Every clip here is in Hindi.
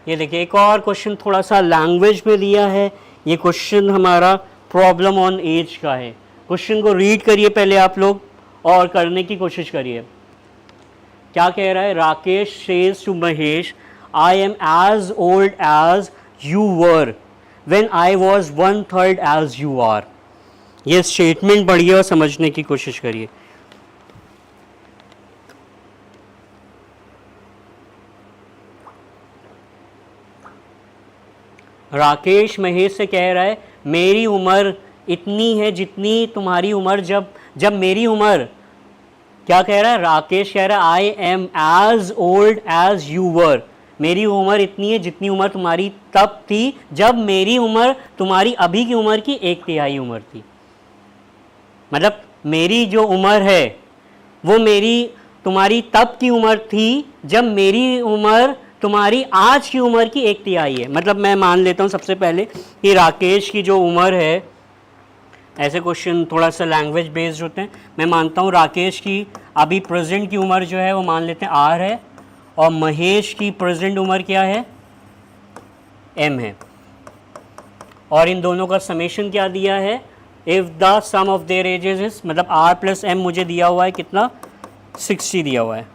ये देखिए एक और क्वेश्चन थोड़ा सा लैंग्वेज में दिया है। ये क्वेश्चन हमारा प्रॉब्लम ऑन एज का है। क्वेश्चन को रीड करिए पहले आप लोग और करने की कोशिश करिए। क्या कह रहा है? Rakesh says to Mahesh, I am as old as you were when I was 1/3 as you are. ये स्टेटमेंट पढ़िए और समझने की कोशिश करिए। राकेश महेश से कह रहा है मेरी उम्र इतनी है जितनी तुम्हारी उम्र जब मेरी उम्र, क्या कह रहा है? राकेश कह रहा है I am as old as you were, मेरी उम्र इतनी है जितनी उम्र तुम्हारी तब थी जब मेरी उम्र तुम्हारी अभी की उम्र की 1/3 उम्र थी। मतलब मेरी जो उम्र है वो मेरी तुम्हारी तब की उम्र थी जब मेरी उम्र तुम्हारी आज की उम्र की 1/3 है। मतलब मैं मान लेता हूँ सबसे पहले कि राकेश की जो उम्र है, ऐसे क्वेश्चन थोड़ा सा लैंग्वेज बेस्ड होते हैं। मैं मानता हूँ राकेश की अभी प्रेजेंट की उम्र जो है वो मान लेते हैं आर है, और महेश की प्रेजेंट उम्र क्या है? एम है। और इन दोनों का समेशन क्या दिया है? If the sum of their ages is, मतलब आर प्लस एम मुझे दिया हुआ है कितना? 60 दिया हुआ है।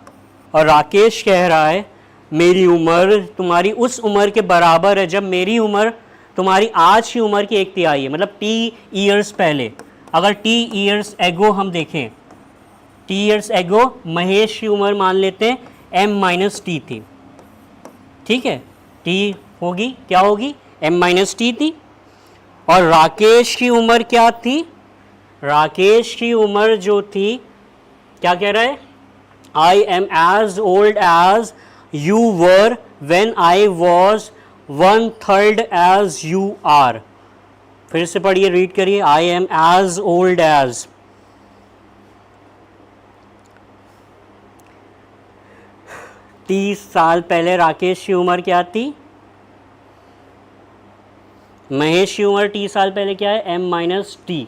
और राकेश कह रहा है मेरी उम्र तुम्हारी उस उम्र के बराबर है जब मेरी उम्र तुम्हारी आज की उम्र की 1/3 है। मतलब टी ईयर्स पहले, अगर टी ईयर्स एगो हम देखें, टी ईयर्स एगो महेश की उम्र मान लेते हैं एम माइनस टी थी। ठीक है, टी होगी क्या होगी? एम माइनस टी थी। और राकेश की उम्र क्या थी? राकेश की उम्र जो थी, क्या कह रहा है? I am as old as you were when I was 1/3 as you are. फिर से पढ़िए, रीड करिए। I am as old as, 30 साल पहले राकेश की उम्र क्या थी? महेश की उम्र 30 साल पहले क्या है? M minus T.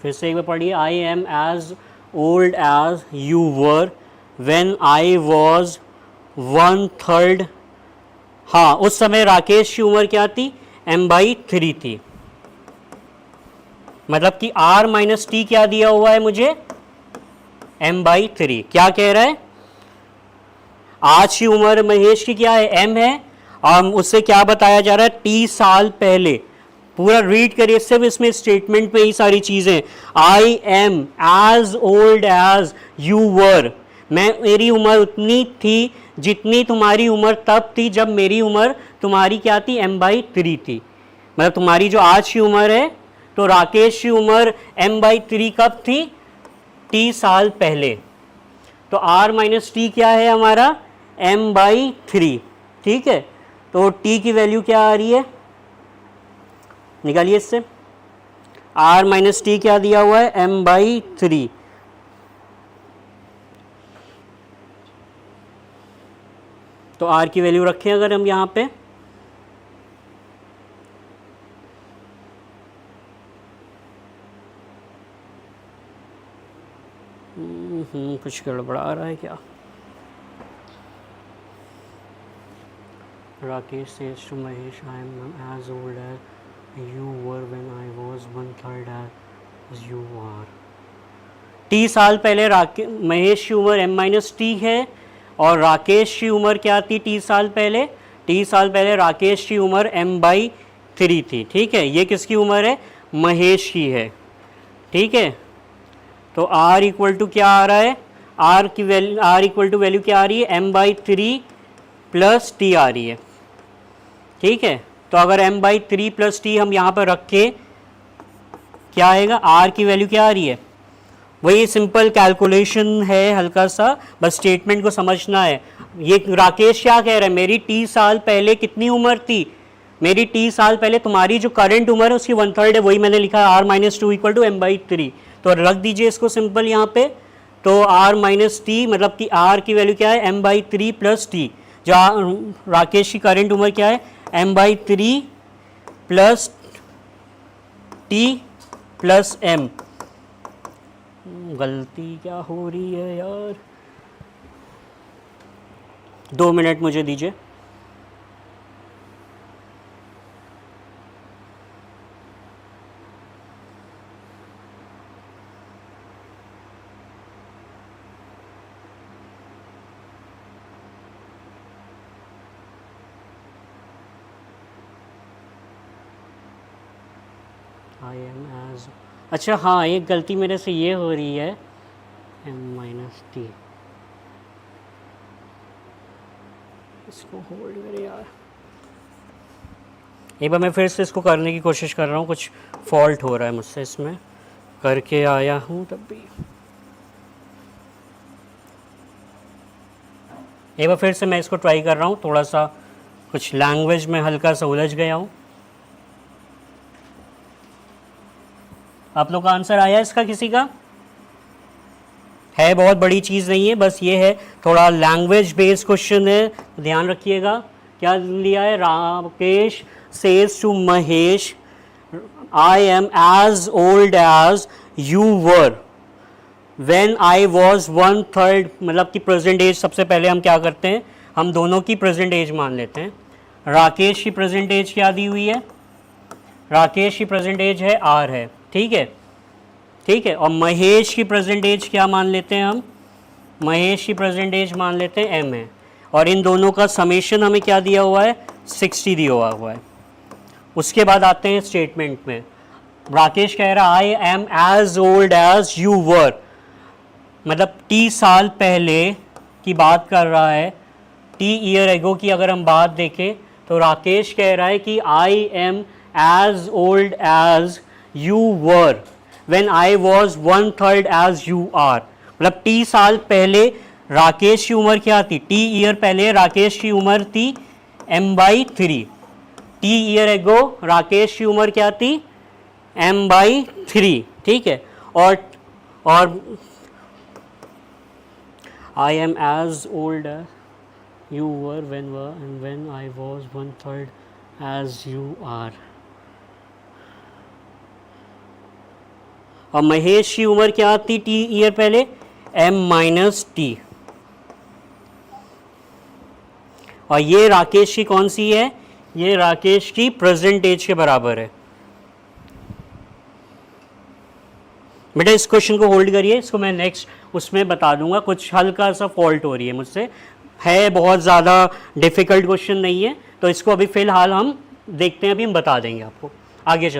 फिर से एक बार पढ़िए। I am as old as you were when I was 1/3। हाँ, उस समय राकेश की उम्र क्या थी? m/3 थी। मतलब कि r माइनस टी क्या दिया हुआ है मुझे? m/3। क्या कह रहा है? आज की उम्र महेश की क्या है? m है, और उससे क्या बताया जा रहा है? t साल पहले। पूरा रीड करिए, सिर्फ इसमें स्टेटमेंट पे ही सारी चीजें। I am as old as you were, मेरी उम्र उतनी थी जितनी तुम्हारी उम्र तब थी जब मेरी उम्र तुम्हारी क्या थी? m/3 थी। मतलब तुम्हारी जो आज की उम्र है, तो राकेश की उम्र m/3 कब थी? t साल पहले। तो r माइनस टी क्या है हमारा? m/3। ठीक है, तो t की वैल्यू क्या आ रही है? निकालिए इससे। r माइनस टी क्या दिया हुआ है? m/3। तो r की वैल्यू रखें अगर हम यहाँ पे, कुछ गड़बड़ा रहा है क्या? Rakesh says to Mahesh, I am as old as you were when I was 1/3 as you are. T साल पहले महेश की उम्र m माइनस टी है, और राकेश की उम्र क्या थी टी साल पहले? टी साल पहले राकेश की उम्र m/3 थी। ठीक है, ये किसकी उम्र है? महेश की है। ठीक है, तो r इक्वल टू क्या आ रहा है? r की value, r equal to value क्या आ रही है? m/3 प्लस टी आ रही है। ठीक है, तो अगर m/3 प्लस टी हम यहाँ पर रखें, क्या आएगा? r की वैल्यू क्या आ रही है? वही सिंपल कैलकुलेशन है हल्का सा, बस स्टेटमेंट को समझना है। ये राकेश क्या कह रहा है? मेरी t साल पहले कितनी उम्र थी? मेरी t साल पहले तुम्हारी जो करंट उम्र है उसकी 1/3 है, वही मैंने लिखा है r-2 इक्वल टू m/3। तो रख दीजिए इसको सिंपल यहाँ पे। तो r-t मतलब कि r की वैल्यू क्या है? m/3 plus T. जो राकेश की करंट उम्र क्या है? m/3 plus T plus m। गलती क्या हो रही है यार, 2 मिनट मुझे दीजिए। आई एम एज, अच्छा हाँ, एक गलती मेरे से ये हो रही है, m-t, इसको होल्ड करें यार, एक बार मैं फिर से इसको करने की कोशिश कर रहा हूँ, कुछ फॉल्ट हो रहा है मुझसे, इसमें करके आया हूँ तब भी। एक बार फिर से मैं इसको ट्राई कर रहा हूँ, थोड़ा सा कुछ लैंग्वेज में हल्का सा उलझ गया हूँ। आप लोग का आंसर आया इसका किसी का? है, बहुत बड़ी चीज़ नहीं है, बस ये है थोड़ा लैंग्वेज बेस्ड क्वेश्चन है, ध्यान रखिएगा। क्या लिया है? Rakesh says to Mahesh, I am as old as you were when I was 1/3, मतलब कि प्रेजेंट एज। सबसे पहले हम क्या करते हैं, हम दोनों की प्रेजेंट एज मान लेते हैं। राकेश की प्रेजेंट एज क्या दी हुई है? राकेश की प्रेजेंट एज है आर है, ठीक है, ठीक है। और महेश की प्रेजेंट एज क्या मान लेते हैं हम? महेश की प्रेजेंट एज मान लेते हैं एम है। और इन दोनों का समेशन हमें क्या दिया हुआ है? 60 दिया हुआ है। उसके बाद आते हैं स्टेटमेंट में। राकेश कह रहा है I am as old as you were, मतलब 30 साल पहले की बात कर रहा है, 30 ईयर एगो की अगर हम बात देखें तो राकेश कह रहा है कि I am as old as you were when I was 1/3 as you are, मतलब 30 साल पहले राकेश की उम्र क्या थी? 30 ईयर पहले राकेश की उम्र थी m/3। 30 ईयर एगो राकेश की उम्र क्या थी? m/3, ठीक है। और I am as old as you were when I was 1/3 as you are। और महेश की उम्र क्या थी t ईयर पहले? m-t। और ये राकेश की कौन सी है? ये राकेश की प्रेजेंट एज के बराबर है। बेटा इस क्वेश्चन को होल्ड करिए, इसको मैं नेक्स्ट उसमें बता दूंगा। कुछ हल्का सा फॉल्ट हो रही है मुझसे, है बहुत ज़्यादा डिफ़िकल्ट क्वेश्चन नहीं है, तो इसको अभी फ़िलहाल हम देखते हैं, अभी हम बता देंगे आपको आगे चल